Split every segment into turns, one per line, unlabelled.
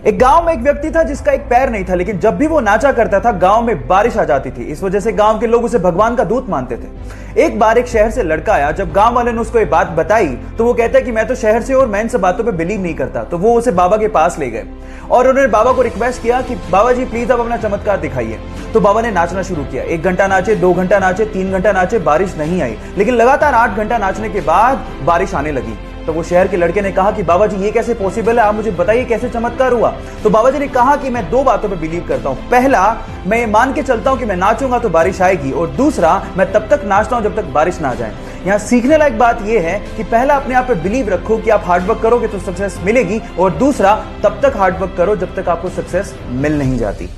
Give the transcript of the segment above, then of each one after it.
एक गांव में एक व्यक्ति था जिसका एक पैर नहीं था, लेकिन जब भी वो नाचा करता था गांव में बारिश आ जाती थी। इस वजह से गांव के लोग उसे भगवान का दूत मानते थे। एक बार एक शहर से लड़का आया। जब गांव वाले ने उसको ये बात बताई तो वो कहता है कि मैं तो शहर से और मैं इन सब बातों पे बिलीव नहीं करता। तो वो उसे बाबा के पास ले गए और उन्होंने बाबा को रिक्वेस्ट किया कि बाबा जी प्लीज आप अपना चमत्कार दिखाइए। तो बाबा ने नाचना शुरू किया। 1 घंटा नाचे, 2 घंटा नाचे, 3 घंटा नाचे, बारिश नहीं आई। लेकिन लगातार 8 घंटा नाचने के बाद बारिश आने लगी। तो वो शहर के लड़के ने कहा कि बाबा जी ये कैसे पॉसिबल है, आप मुझे बताइए कैसे चमत्कार हुआ। तो बाबा जी ने कहा कि मैं 2 बातों पे बिलीव करता हूं। पहला, मैं ये मान के चलता हूं कि मैं नाचूंगा तो बारिश आएगी, और दूसरा, मैं तब तक नाचता हूं जब तक बारिश ना जाए। यहां सीखने लायक बात यह है कि पहला अपने आप पे बिलीव रखो कि आप हार्डवर्क करोगे तो सक्सेस मिलेगी, और दूसरा, तब तक हार्डवर्क करो जब तक आपको सक्सेस मिल नहीं जाती।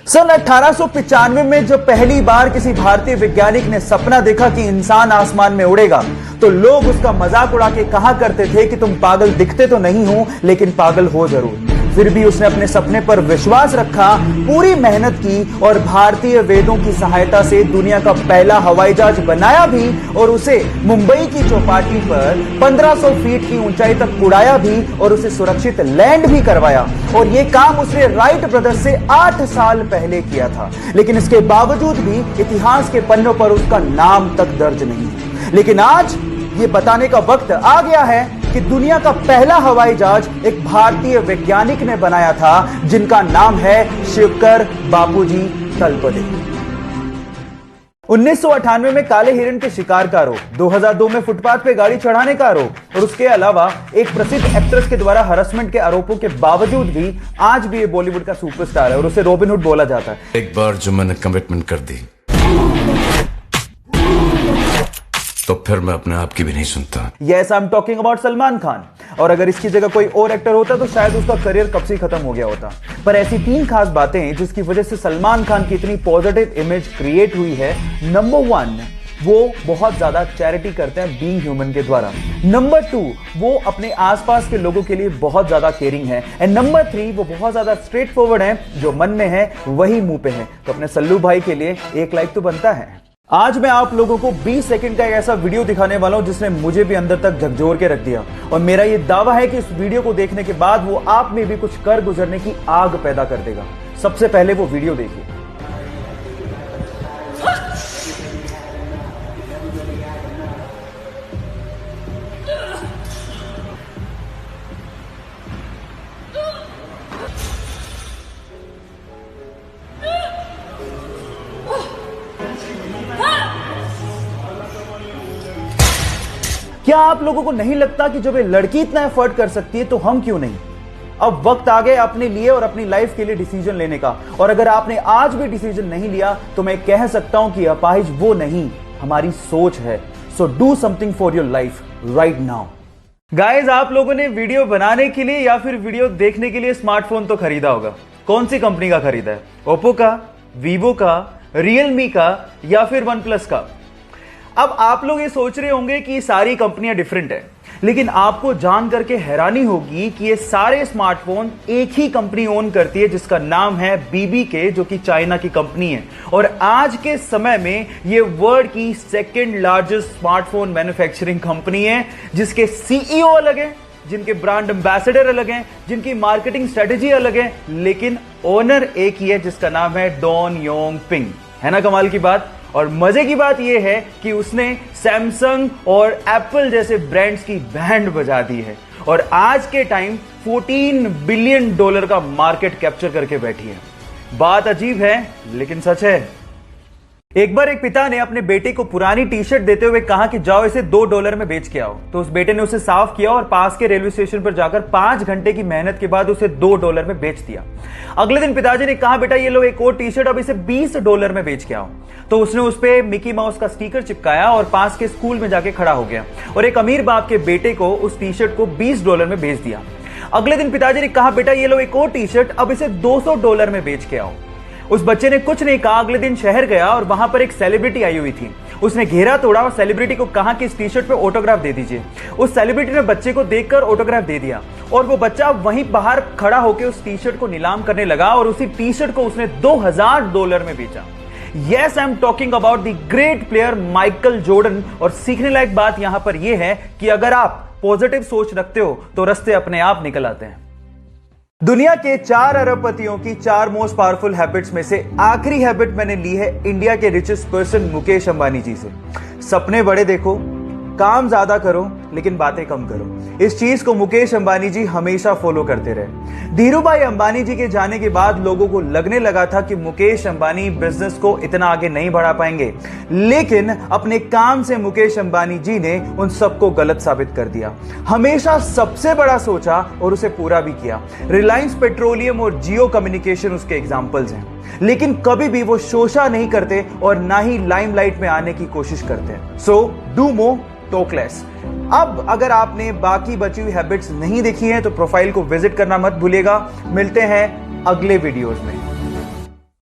सन 1895 में जब पहली बार किसी भारतीय वैज्ञानिक ने सपना देखा कि इंसान आसमान में उड़ेगा, तो लोग उसका मजाक उड़ा के कहा करते थे कि तुम पागल दिखते तो नहीं हो, लेकिन पागल हो जरूर। फिर भी उसने अपने सपने पर विश्वास रखा, पूरी मेहनत की और भारतीय वेदों की सहायता से दुनिया का पहला हवाई जहाज बनाया भी, और उसे मुंबई की चौपाटी पर 1500 फीट की ऊंचाई तक उड़ाया भी और उसे सुरक्षित लैंड भी करवाया। और यह काम उसने राइट ब्रदर्स से 8 साल पहले किया था। लेकिन इसके बावजूद भी इतिहास के पन्नों पर उसका नाम तक दर्ज नहीं है। लेकिन आज ये बताने का वक्त आ गया है कि दुनिया का पहला हवाई जहाज एक भारतीय वैज्ञानिक ने बनाया था, जिनका नाम है शिवकर बापूजी तलपदे। 1998 में काले हिरण के शिकार का आरोप, 2002 में फुटपाथ पे गाड़ी चढ़ाने का आरोप, और उसके अलावा एक प्रसिद्ध एक्ट्रेस के द्वारा हरासमेंट के आरोपों के बावजूद भी आज भी ये बॉलीवुड का सुपरस्टार है और उसे रॉबिन हुड बोला जाता है।
एक बार जो मैंने कमिटमेंट कर दी तो फिर मैं अपने आप की भी नहीं सुनता।
Yes, I am talking about Salman Khan. और अगर इसकी जगह कोई और एक्टर होता तो शायद उसका करियर कब से खत्म हो गया होता। पर ऐसी 3 खास बातें जिसकी वजह से सलमान खान की इतनी पॉजिटिव इमेज क्रिएट हुई है। नंबर 1, वो बहुत ज्यादा चैरिटी करते हैं बीइंग ह्यूमन के द्वारा। नंबर 2, वो अपने आसपास के लोगों के लिए बहुत ज्यादा केयरिंग है। एंड नंबर 3, वो बहुत ज्यादा स्ट्रेट फॉरवर्ड है, जो मन में है वही मुंह पे है। तो अपने सल्लू भाई के लिए 1 लाइक तो बनता है। आज मैं आप लोगों को 20 सेकंड का एक ऐसा वीडियो दिखाने वाला हूं जिसने मुझे भी अंदर तक झकझोर के रख दिया, और मेरा यह दावा है कि इस वीडियो को देखने के बाद वो आप में भी कुछ कर गुजरने की आग पैदा कर देगा। सबसे पहले वो वीडियो देखिए। क्या आप लोगों को नहीं लगता कि जब ये लड़की इतना एफर्ट कर सकती है तो हम क्यों नहीं? अब वक्त आ गया अपने लिए और अपनी लाइफ के लिए डिसीजन लेने का। और अगर आपने आज भी डिसीजन नहीं लिया तो मैं कह सकता हूं कि अपाहिज वो नहीं, हमारी सोच है। So do something for your life right now. Guys, आप लोगों ने वीडियो बनाने के लिए या फिर वीडियो देखने के लिए स्मार्टफोन तो खरीदा होगा। कौन सी कंपनी का खरीदा है? ओप्पो का, वीवो का, रियलमी का, या फिर वन प्लस का? अब आप लोग ये सोच रहे होंगे कि सारी कंपनियां डिफरेंट है, लेकिन आपको जान करके हैरानी होगी कि ये सारे स्मार्टफोन एक ही कंपनी ओन करती है, जिसका नाम है BBK, जो कि चाइना की कंपनी है। और आज के समय में ये वर्ल्ड की 2nd largest smartphone manufacturing company है, जिसके CEO अलग है, जिनके ब्रांड एम्बेसडर अलग हैं, जिनकी मार्केटिंग स्ट्रेटेजी अलग है, लेकिन ओनर एक ही है, जिसका नाम है डॉन योंग पिंग। है ना कमाल की बात? और मजे की बात यह है कि उसने सैमसंग और एप्पल जैसे ब्रांड्स की बैंड बजा दी है, और आज के टाइम $14 बिलियन का मार्केट कैप्चर करके बैठी है। बात अजीब है लेकिन सच है। एक बार एक पिता ने अपने बेटे को पुरानी टी शर्ट देते हुए कहा कि जाओ इसे $2 में बेच के आओ। तो उस बेटे ने उसे साफ किया और पास के रेलवे स्टेशन पर जाकर 5 घंटे की मेहनत के बाद उसे $2 में बेच दिया। अगले दिन पिताजी ने कहा, बेटा ये लो एक और टी शर्ट, अब इसे $20 में बेच के आओ। तो उसने उस पे मिकी माउस का स्टिकर चिपकाया और पास के स्कूल में जाके खड़ा हो गया, और एक अमीर बाप के बेटे को उस टी शर्ट को $20 में बेच दिया। अगले दिन पिताजी ने कहा, बेटा ये लो एक और टी शर्ट, अब इसे $200 में बेच के आओ। उस बच्चे ने कुछ नहीं कहा, अगले दिन शहर गया और वहां पर एक सेलिब्रिटी आई हुई थी। उसने घेरा तोड़ा और सेलिब्रिटी को कहा कि इस टी शर्ट पे ऑटोग्राफ दे दीजिए। उस सेलिब्रिटी ने बच्चे को देखकर ऑटोग्राफ दे दिया, और वो बच्चा वहीं बाहर खड़ा होकर उस टी शर्ट को नीलाम करने लगा, और उसी टी शर्ट को उसने $2000 में बेचा। Yes, I am talking about the great player Michael Jordan. और सीखने लायक बात यहां पर यह है कि अगर आप पॉजिटिव सोच रखते हो तो रास्ते अपने आप निकल आते हैं। दुनिया के 4 अरबपतियों की 4 मोस्ट पावरफुल हैबिट्स में से आखिरी हैबिट मैंने ली है इंडिया के रिचेस्ट पर्सन मुकेश अंबानी जी से। सपने बड़े देखो, काम ज्यादा करो लेकिन बातें कम करो। इस चीज को मुकेश अंबानी जी हमेशा फॉलो करते रहे। धीरूभाई अंबानी जी के जाने के बाद लोगों को लगने लगा था कि मुकेश अंबानी बिजनेस को इतना आगे नहीं बढ़ा पाएंगे, लेकिन अपने काम से मुकेश अंबानी जी ने उन सबको गलत साबित कर दिया। हमेशा सबसे बड़ा सोचा और उसे पूरा भी किया। रिलायंस पेट्रोलियम और जियो कम्युनिकेशन उसके एग्जाम्पल्स हैं, लेकिन कभी भी वो शोषा नहीं करते और ना ही लाइमलाइट में आने की कोशिश करते हैं। So do more, talk less. अब अगर आपने बाकी बची हुई हैबिट्स नहीं देखी हैं तो प्रोफाइल को विजिट करना मत भूलिएगा। मिलते हैं अगले वीडियोस में।